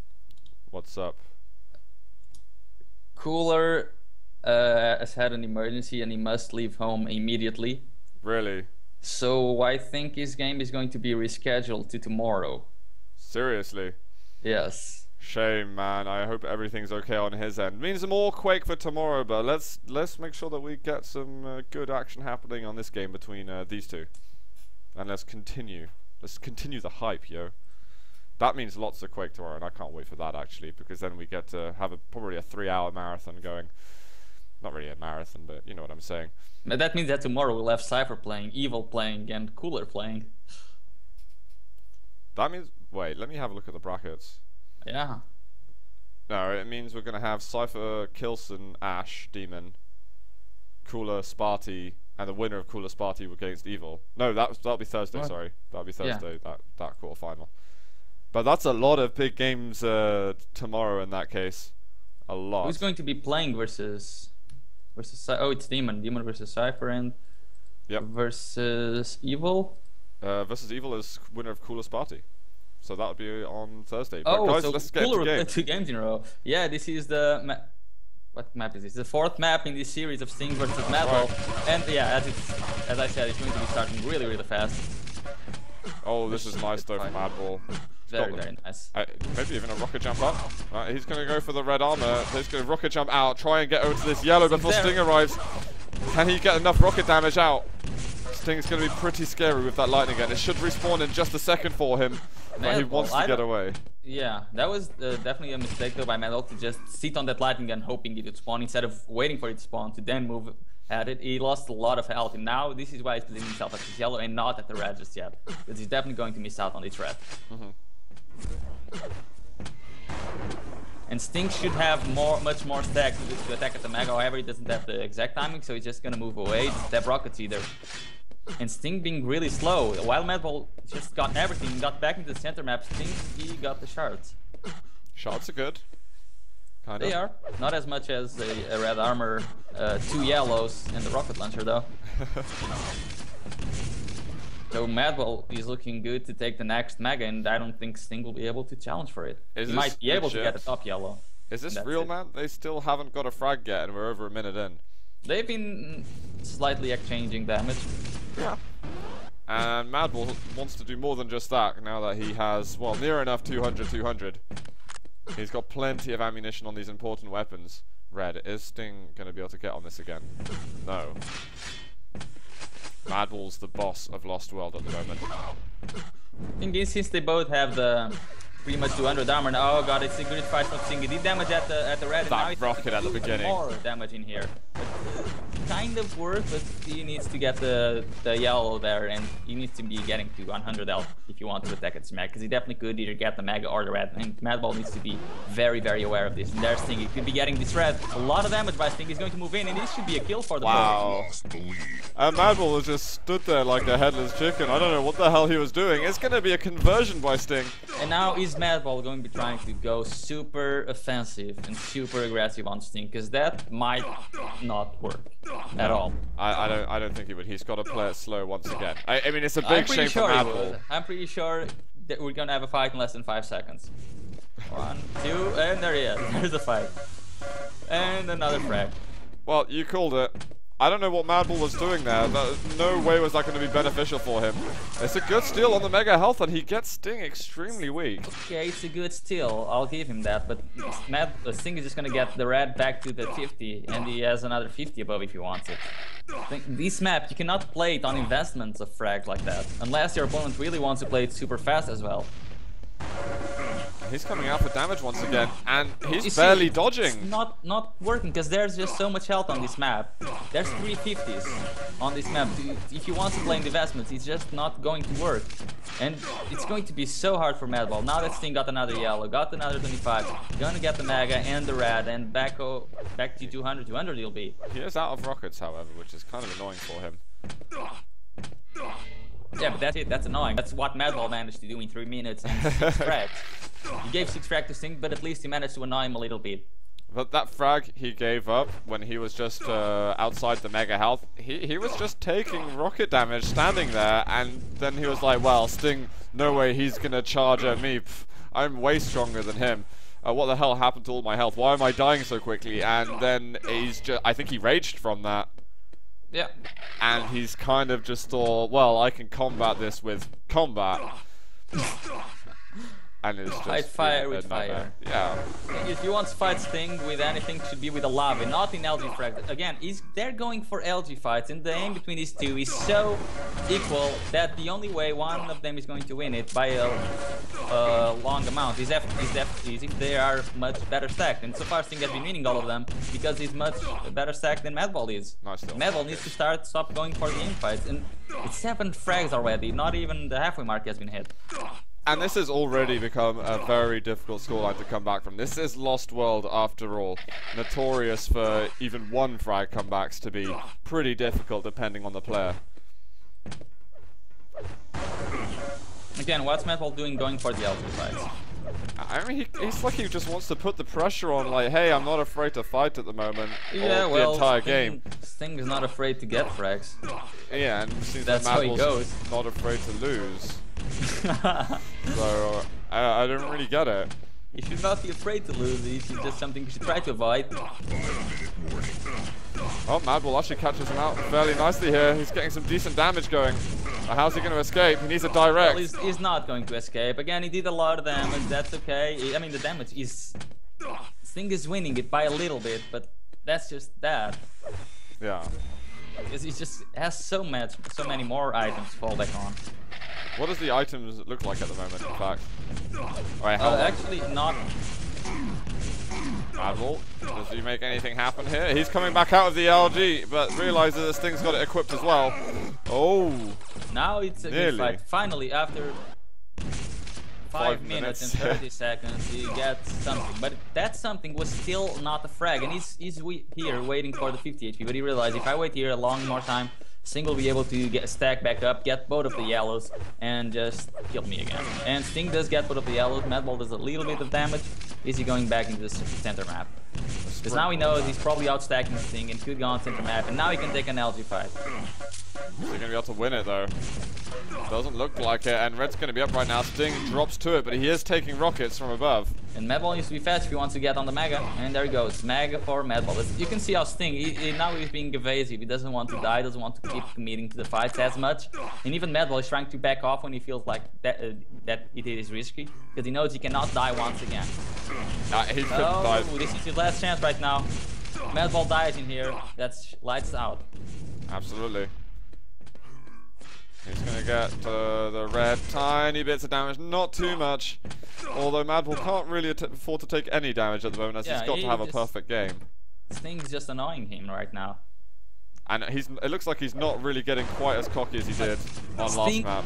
What's up? Cooler has had an emergency and he must leave home immediately. Really? So I think his game is going to be rescheduled to tomorrow. Seriously? Yes. Shame, man. I hope everything's okay on his end. Means more Quake for tomorrow, but let's make sure that we get some good action happening on this game between these two. And let's continue the hype, yo. That means lots of Quake tomorrow, and I can't wait for that, actually, because then we get to have probably a 3-hour marathon going. Not really a marathon, but you know what I'm saying. But that means that tomorrow we'll have Cypher playing, Evil playing, and Cooler playing. That means... Wait, let me have a look at the brackets. Yeah. No, it means we're going to have Cypher, Kilson, Ash, Demon, Cooler, Sparty, and the winner of Cooler Sparty against Evil. No, that'll be Thursday, what? Sorry. That'll be Thursday, yeah. that quarterfinal. But that's a lot of big games tomorrow in that case. A lot. Who's going to be playing versus oh, it's Demon. Demon versus Cypher and versus Evil? Versus Evil is winner of Cooler Sparty. So that would be on Thursday. But Oh, guys, so let's get Cooler into the will game. play 2 games in a row. Yeah, this is the what map is this? The 4th map in this series of Sting versus Madball. Right. And yeah, as I said, it's going to be starting really, really fast. Oh, this is nice though from Madball. Very nice. Maybe even a rocket jump up. He's going to go for the red armor. He's going to rocket jump out, try and get over to this yellow before Sting arrives. Can he get enough rocket damage out? Sting's going to be pretty scary with that lightning gun. It should respawn in just a second for him, but he wants to get away. Yeah, that was definitely a mistake though by Madball to just sit on that lightning gun hoping it would spawn instead of waiting for it to spawn to then move at it. He lost a lot of health, and now this is why he's positioning himself at this yellow and not at the red just yet, because he's definitely going to miss out on this red. And Sting should have much more stack to attack at the Mega. However, he doesn't have the exact timing, so he's just gonna move away, step rockets either. And Sting being really slow, while Madball just got everything, got back into the center map. Sting, he got the shards. Shards are good. Kind of. They are. Not as much as a red armor, 2 yellows, and the rocket launcher though. So Madball is looking good to take the next Mega, and I don't think Sting will be able to challenge for it. He might be able to get a top yellow. Is this real, man? They still haven't got a frag yet, and we're over a minute in. They've been slightly exchanging damage. Yeah. And Madball wants to do more than just that now that he has, well, near enough 200. He's got plenty of ammunition on these important weapons. Red, is Sting going to be able to get on this again? No. Madball's the boss of Lost World at the moment. Thing is, since they both have the pretty much 200 armor, oh god, it's a good fight from Sting. He did damage at the red, and now that rocket at the beginning. More damage in here. But, kind of works, but he needs to get the yellow there, and he needs to be getting to 100 health if you want to attack at Smack, because he definitely could either get the Mega or the red, and Madball needs to be very, very aware of this. And there's Sting, he could be getting this red. A lot of damage by Sting. He's going to move in, and this should be a kill for the And Madball has just stood there like a headless chicken. I don't know what the hell he was doing. It's going to be a conversion by Sting. And now is Madball going to be trying to go super offensive and super aggressive on Sting, because that might not work at all. I don't think he would. He's got to play it slow once again. I mean, it's a big shame for Madball. I'm pretty sure that we're gonna have a fight in less than 5 seconds. 1, 2, and there he is. There's the fight. And another frag. Well, you called it. I don't know what Madball was doing there. No way was that going to be beneficial for him. It's a good steal on the Mega Health, and he gets Sting extremely weak. Okay, it's a good steal. I'll give him that. But Sting is just going to get the red back to the 50, and he has another 50 above if he wants it. This map, you cannot play it on investments of frags like that, unless your opponent really wants to play it super fast as well. He's coming out for damage once again, and he's barely dodging. It's not working, because there's just so much health on this map. There's 350s on this map. If you want to play in the investments, it's just not going to work. And it's going to be so hard for Madball. Now that Sting got another yellow, got another 25, gonna get the Mega and the red, and back to 200 he'll be. He is out of rockets, however, which is kind of annoying for him. Yeah, but that's it. That's annoying. That's what Madball managed to do in 3 minutes and 6 frags. He gave 6 frags to Sting, but at least he managed to annoy him a little bit. But that frag he gave up when he was just outside the Mega Health, he was just taking rocket damage standing there, and then he was like, well, Sting, no way he's gonna charge at me. Pff, I'm way stronger than him. What the hell happened to all my health? Why am I dying so quickly? And then I think he raged from that. Yeah. And he's kind of just thought, well, I can combat this with combat. and it's just Fight fire with nightmare. fire. Yeah. If you want to fight Sting with anything, it should be with a lava, not in LG frag. Again, they're going for LG fights, and the aim between these two is so equal that the only way one of them is going to win it by a long amount is if they are much better stacked. And so far, Sting has been winning all of them because he's much better stacked than Madball is. Nice. Madball needs to stop going for the aim fights, and it's 7 frags already. Not even the halfway mark has been hit. And this has already become a very difficult scoreline to come back from. This is Lost World after all. Notorious for even 1 frag comebacks to be pretty difficult depending on the player. Again, what's Madball doing going for the LG fights? I mean, he's like he just wants to put the pressure on, like, hey, I'm not afraid to fight at the moment. Yeah, the entire game. Sting is not afraid to get frags. Yeah, and it seems That's like how he Madball's goes. not afraid to lose. So, I don't really get it. You should not be afraid to lose. It's just something you should try to avoid. Oh, Madball actually catches him out fairly nicely here. He's getting some decent damage going. How's he going to escape? He needs a direct. Well, he's not going to escape. Again, he did a lot of damage. That's okay. I mean, the damage is... Sting is winning it by a little bit, but that's just that. Yeah. Because he just has so many more items to fall back on. What does the items look like at the moment, in fact? Alright, actually, not... Madball, does he make anything happen here? He's coming back out of the LG, but realizes this thing's got it equipped as well. Oh! Now it's a good fight. Finally, after 5 minutes and 30 seconds, he gets something. But that something was still not a frag, and he's here waiting for the 50 HP. But he realized if I wait here a long more time, Sting will be able to get a stack back up, get both of the yellows, and just kill me again. And Sting does get both of the yellows. Madball does a little bit of damage. Is he going back into the center map? Because now he knows he's probably outstacking Sting and could go on center map, and now he can take an LG fight. Is he going to be able to win it though? Doesn't look like it, and Red's going to be up right now. Sting drops to it, but he is taking rockets from above. And Madball needs to be fast if he wants to get on the Mega. And there he goes, Mega for Madball. You can see how Sting, now he's being evasive. He doesn't want to die, doesn't want to keep committing to the fights as much. And even Madball is trying to back off when he feels like that it is risky. Because he knows he cannot die once again. He couldn't die. This is his last chance right now. Madball dies in here, that's lights out. Absolutely. He's going to get the red, tiny bits of damage, not too much. Although Madball can't really afford to take any damage at the moment, as he's got to have a perfect game. Sting's just annoying him right now. And it looks like he's not really getting quite as cocky as he did on last map.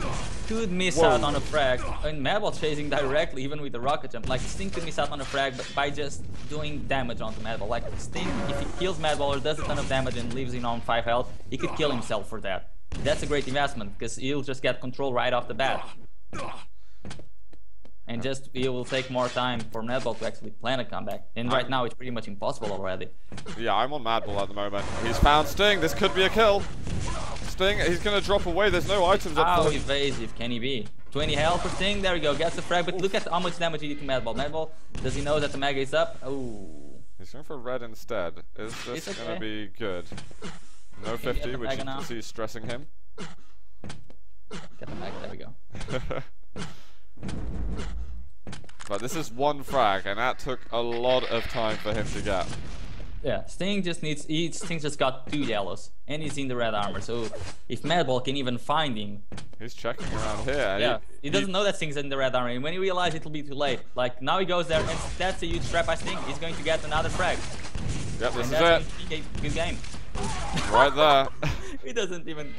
Could miss out on a frag. And Madball chasing directly, even with the rocket jump. Like, Sting could miss out on a frag, but by just doing damage onto Madball. Like, Sting, if he kills Madball or does a ton of damage and leaves him on 5 health, he could kill himself for that. That's a great investment, because he'll just get control right off the bat. And just, it will take more time for Madball to actually plan a comeback. And right now, it's pretty much impossible already. Yeah, I'm on Madball at the moment. He's found Sting. This could be a kill. Sting, he's going to drop away. There's no items up How front. evasive can he be? 20 health for Sting. There we go. Gets the frag. But look at how much damage he did to Madball. Madball, does he know that the Mega is up? Oh. He's going for red instead. Is this going to be good? No 50, which you can see is stressing him. Get the Mega. There we go. But this is 1 frag, and that took a lot of time for him to get. Yeah, Sting just needs. Sting just got 2 yellows, and he's in the red armor. So if Madball can even find him, he's checking around here. Yeah, he doesn't know that Sting's in the red armor, and when he realizes it'll be too late. Like now he goes there, and that's a huge trap by Sting. He's going to get another frag. Yep, this is it. Going to be a good game. Right there. He doesn't even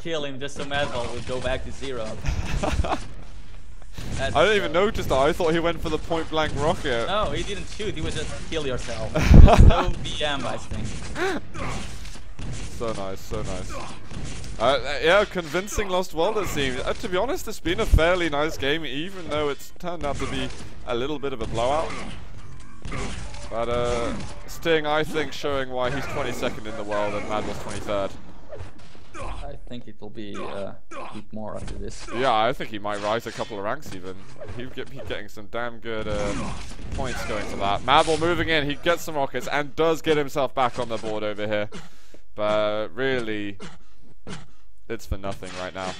kill him, just so Madball will go back to 0. I didn't even notice that. I thought he went for the point blank rocket. No, he didn't shoot. He was just kill yourself. No BM, I think. So nice, so nice. Yeah, convincing Lost World it seems. To be honest, it's been a fairly nice game, even though it's turned out to be a little bit of a blowout. But Sting, I think, showing why he's 22nd in the world and Madball's 23rd. I think it will be a bit more after this. Yeah, I think he might rise a couple of ranks even. He's getting some damn good points going for that. Madball moving in, he gets some rockets and does get himself back on the board over here. But really, it's for nothing right now.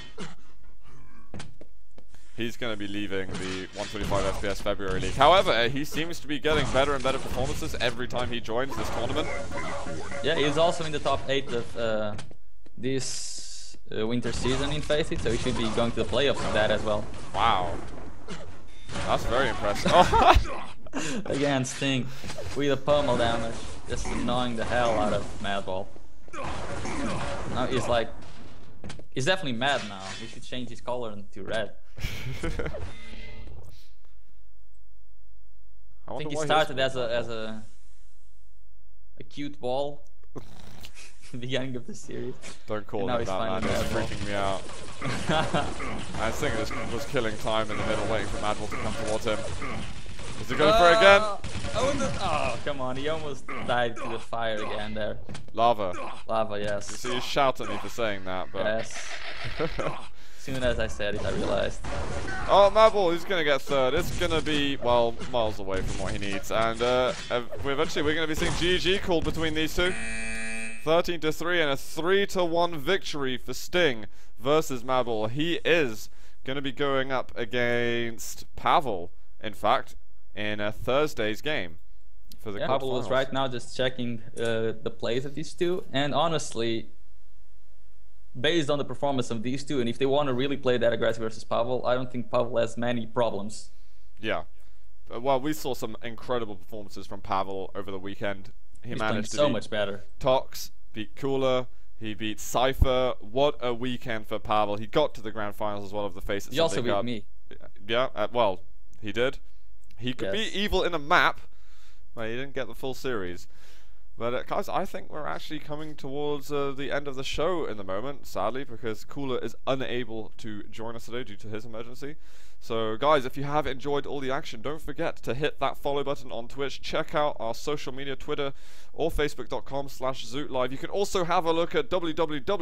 he's going to be leaving the 125 FPS February League. However, he seems to be getting better and better performances every time he joins this tournament. Yeah, he's also in the top 8 of this winter season in Faceit, so he should be going to the playoffs with that as well. Wow. That's very impressive. Oh. Again, Sting with a pummel damage, just annoying the hell out of Madball. Now he's like, he's definitely mad now. He should change his color to red. I think he started as a cute ball at the beginning of the series. Don't call him that, man. It's freaking me out. I think this was killing time in the middle, waiting for Madball to come towards him. Is he going for it again? Oh, come on. He almost died to the fire again there. Lava. Lava, yes. You see, you shout at me for saying that, but... Yes. As soon as I said it, I realized. Oh, Madball, he's going to get third. It's going to be, well, miles away from what he needs. And eventually we're going to be seeing GG called between these two. 13-3 and a 3-1 victory for Sting versus Madball. He is going to be going up against Pavel, in fact, in Thursday's game for the Pavel was right now just checking the plays of these two, and honestly, based on the performance of these two, and if they want to really play that aggressive versus Pavel, I don't think Pavel has many problems. Yeah. Well, we saw some incredible performances from Pavel over the weekend. He's managed to so much better. Tox, beat Cooler, he beat Cypher. What a weekend for Pavel. He got to the grand finals as well of the Faceit. He also beat me. Yeah, well, he did. He could beat Evil in a map, but he didn't get the full series. But guys, I think we're actually coming towards the end of the show in the moment, sadly, because Cooler is unable to join us today due to his emergency. So guys, if you have enjoyed all the action, don't forget to hit that follow button on Twitch. Check out our social media, Twitter or facebook.com/ZootLive. You can also have a look at www.zcast.com,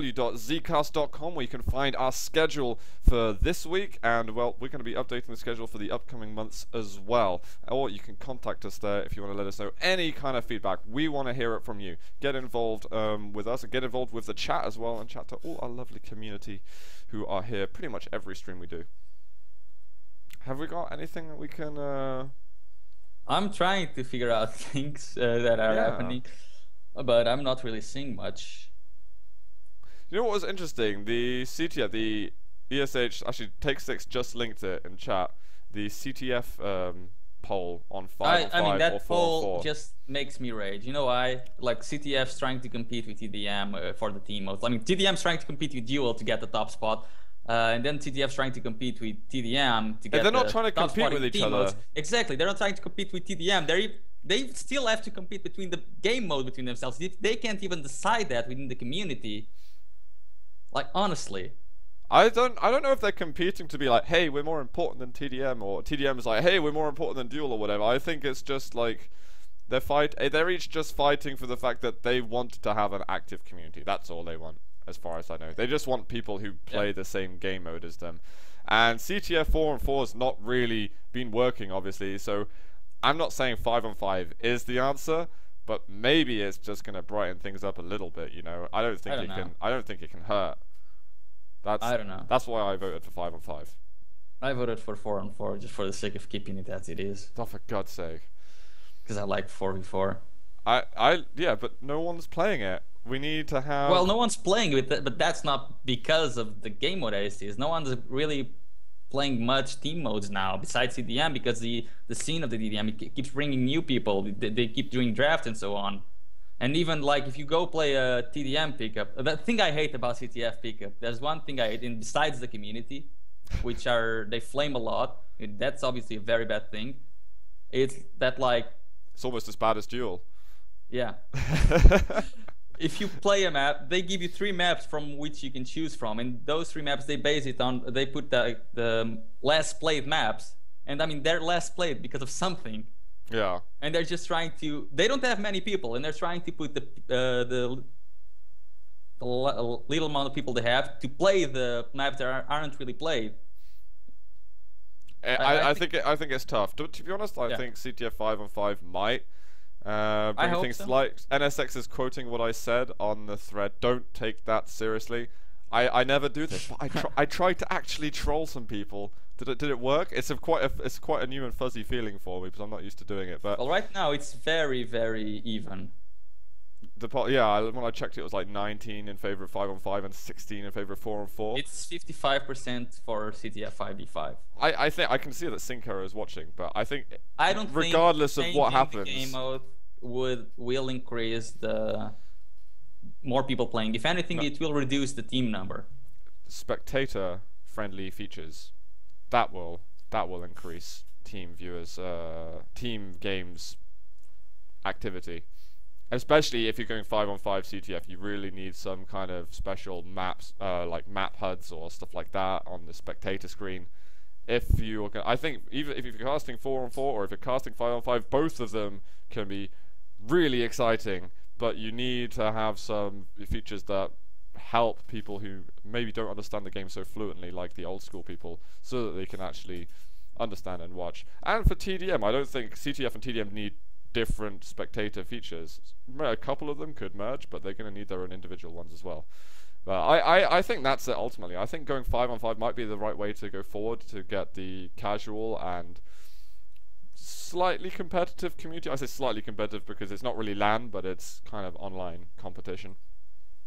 where you can find our schedule for this week, and well, we're going to be updating the schedule for the upcoming months as well. Or you can contact us there if you want to let us know any kind of feedback. We want to hear it from you. Get involved with us, and get involved with the chat as well, and chat to all our lovely community who are here pretty much every stream we do. Have we got anything that we can... I'm trying to figure out things that are happening, but I'm not really seeing much. You know what was interesting? The CTF, the ESH, actually Take6 just linked it in chat. The CTF poll on 5 I mean, that poll 4 just makes me rage. You know why? Like, CTF's trying to compete with TDM for the team modes. I mean, TDM's trying to compete with Duel to get the top spot. And then TDF's trying to compete with TDM to get they're not trying to compete with each other. Exactly, they're not trying to compete with TDM. They still have to compete between the game mode between themselves. They can't even decide that within the community. Like, honestly. I don't know if they're competing to be like, hey, we're more important than TDM, or TDM is like, hey, we're more important than Duel or whatever. I think it's just like they're each just fighting for the fact that they want to have an active community. That's all they want. As far as I know, they just want people who play the same game mode as them. And CTF 4-on-4 has not really been working, obviously, so I'm not saying 5-on-5 is the answer, but maybe it's just going to brighten things up a little bit, you know. I don't think it can hurt. I don't know. That's why I voted for 5-on-5. I voted for 4-on-4 just for the sake of keeping it as it is. Oh, for God's sake. Because I like 4v4. Yeah, but no one's playing it. We need to have... Well, no one's playing with it, but that's not because of the game mode as it is. No one's really playing much team modes now, besides CDM, because the scene of the DDM keeps bringing new people. They keep doing drafts and so on. And even, like, if you go play a TDM pickup, the thing I hate about CTF pickup, there's one thing I hate, and besides the community, which they flame a lot. That's obviously a very bad thing. It's that, like... It's almost as bad as Duel. Yeah. If you play a map, they give you 3 maps from which you can choose from, and those 3 maps, they base it on, they put the less played maps, and I mean, they're less played because of something. Yeah. And they're just trying to, they don't have many people, and they're trying to put the little amount of people they have to play the maps that aren't really played. I think it's tough. To be honest, I think CTF 5-on-5 might bring things like NSX is quoting what I said on the thread. Don't take that seriously. I never do this, but I tried to actually troll some people. Did it work? It's quite a new and fuzzy feeling for me because I'm not used to doing it. But well, right now it's very, very even. When I checked it was like 19 in favor of 5-on-5 and 16 in favor of 4-on-4. It's 55% for CTF 5v5. I think I can see that Sinker is watching, but I think I don't regardless think of what happens, the game mode will increase the more people playing. If anything, it will reduce the team number. Spectator friendly features that will increase team viewers, team games activity. Especially if you're going 5-on-5 CTF, you really need some kind of special maps, like map HUDs or stuff like that on the spectator screen. If you're gonna, I think even if you're casting 4-on-4 or if you're casting 5-on-5, both of them can be really exciting. But you need to have some features that help people who maybe don't understand the game so fluently, like the old school people, so that they can actually understand and watch. And for TDM, I don't think CTF and TDM need different spectator features. A couple of them could merge, but they're going to need their own individual ones as well. But I think that's it ultimately. I think going 5-on-5 might be the right way to go forward to get the casual and slightly competitive community. I say slightly competitive because it's not really LAN, but it's kind of online competition.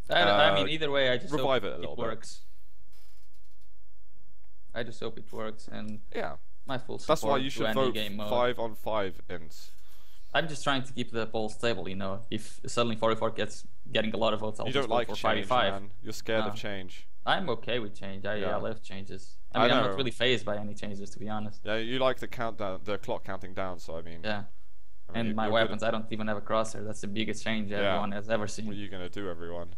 I mean, either way, I just revive hope it a little works. I just hope it works, and yeah, my full support. That's why you should vote game mode. 5-on-5 ins. I'm just trying to keep the poll stable, you know. If suddenly 44 getting a lot of votes, I'll you just don't like vote for change, 5v5. man. You're scared of change. I'm okay with change. I love changes. I mean, I'm not really phased by any changes, to be honest. Yeah, you like the countdown, the clock counting down. So I mean. Yeah. I mean, and my weapons, I don't even have a crosshair. That's the biggest change everyone has ever seen. What are you gonna do, everyone?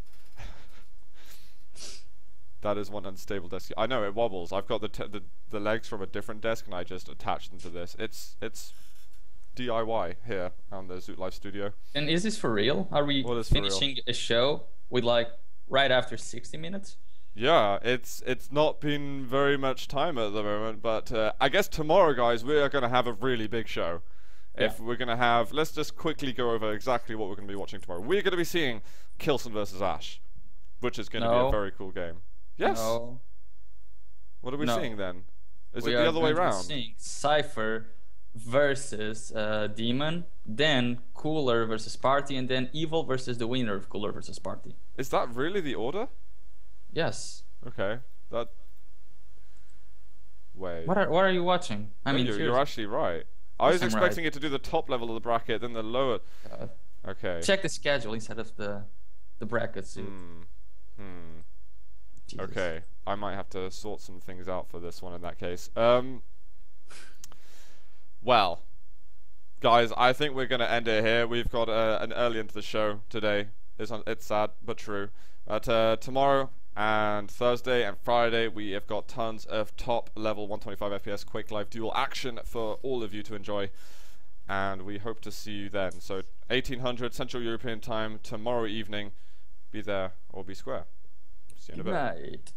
That is one unstable desk. I know it wobbles. I've got the legs from a different desk, and I just attached them to this. It's DIY here on the Zoot Life Studio. And is this for real? Are we finishing a show with like right after 60 minutes? Yeah, it's not been very much time at the moment, but I guess tomorrow, guys, we are going to have a really big show. Yeah. If we're going to have, let's just quickly go over exactly what we're going to be watching tomorrow. We're going to be seeing Kilson versus Ash, which is going to be a very cool game. Yes. No. What are we seeing then? Is it the other way around? We are seeing Cypher versus Demon, then Cooler versus Party, and then Evil versus the winner of Cooler versus Party. Is that really the order? Yes. Okay. That. Wait. What are you watching? I mean, you're actually right. I was expecting it to do the top level of the bracket, then the lower. Okay. Check the schedule instead of the brackets. Okay. I might have to sort some things out for this one in that case. Well, guys, I think we're going to end it here. We've got an early into the show today. It's sad, but true. But tomorrow and Thursday and Friday, we have got tons of top level 125 FPS Quake Live duel action for all of you to enjoy. And we hope to see you then. So 1800 Central European time tomorrow evening. Be there or be square. See you in a bit. Good night.